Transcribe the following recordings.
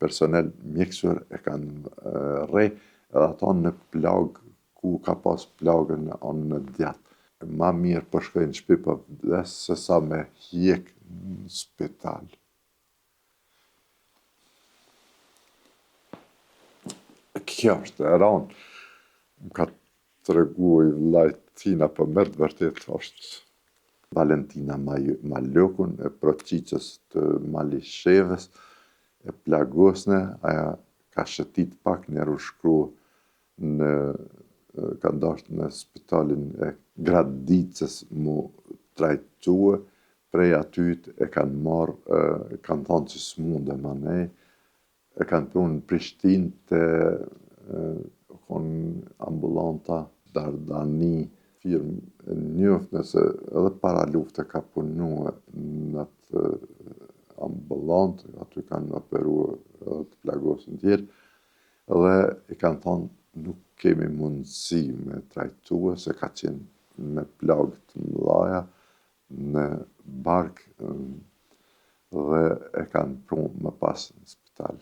personel mjekësor e kanë rre edhe ato në plagë ku ka pas plagën në djatë. Ma mirë po shkoj në shtëpi po vdes se sa me hjek në spital. Kjo është e ranë, më ka tregu i vllajt tina po merr vërtet është Valentina Malokun e Proqicës të Malishevës, e plagosne, aja ka shëtit pak njerë u shkru ka ndashtë në spitalin e Gradicës mu trajtue, prej atyt e kanë marrë, kanë thonë që s'munde ma nej, e kanë prunë në Prishtinë të ambulanta Dardani, firmë njoft nëse edhe para lufte ka punu në atë ambulant, aty kanë operu edhe të plagosën tjerë, edhe i kanë thonë nuk kemi mundësi me trajtue se ka qenë me plagë të mëdhaja në barkë dhe e kanë prunë më pas në spital.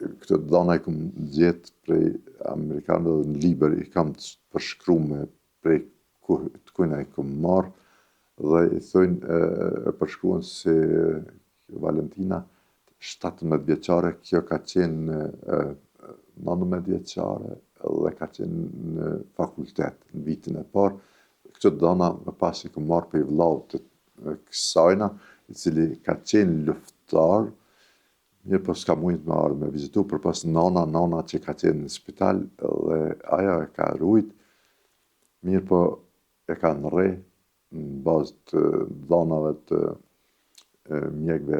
Këtë dhona i kom gjetë prej Amerikanëve dhe në liber i kam të përshkrume prej të kujna i kom marë dhe i thojnë e përshkruan si Valentina 17 vjeqare, kjo ka qenë 19 vjeqare dhe ka qenë në fakultet në vitin e parë. Këtë dhona më pas i kom marë për i vllau të kësajna, i cili ka qenë luftar, mirë po s'ka mujtë me ardhë me vizitu, për pas nana që ka qenë në spital dhe aja e ka rujt, mirë po e ka në rre në bazë të dhonave të mjekve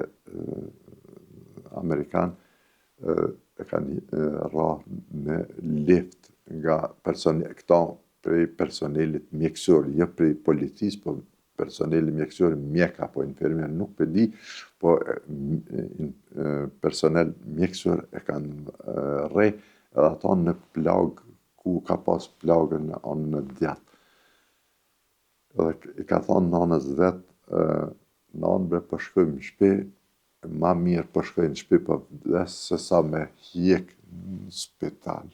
Amerikan, e ka ra në lift nga këta prej personelit mjekësor, jo prej policisë, po personeli mjekësor, mjek apo infermier, nuk për di, po personel mjekësor e kanë rre edhe ato në plagë ku ka pas plagën në djatë. Edhe i ka thonë nanës vetë, nanë bre po shkoj në shtëpi, ma mirë po shkoj në shtëpi po vdes se sa me hjek në spital.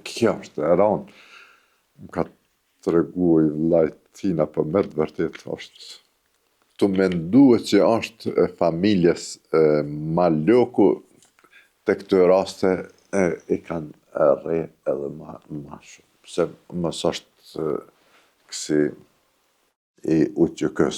Kjo është e ranë, më ka tregu i vllajt tina po merr vërtet është të menduar që është e familjes Maloku, të këtë raste i kanë rre edhe ma shumë, se mos është kësi i uqëkës.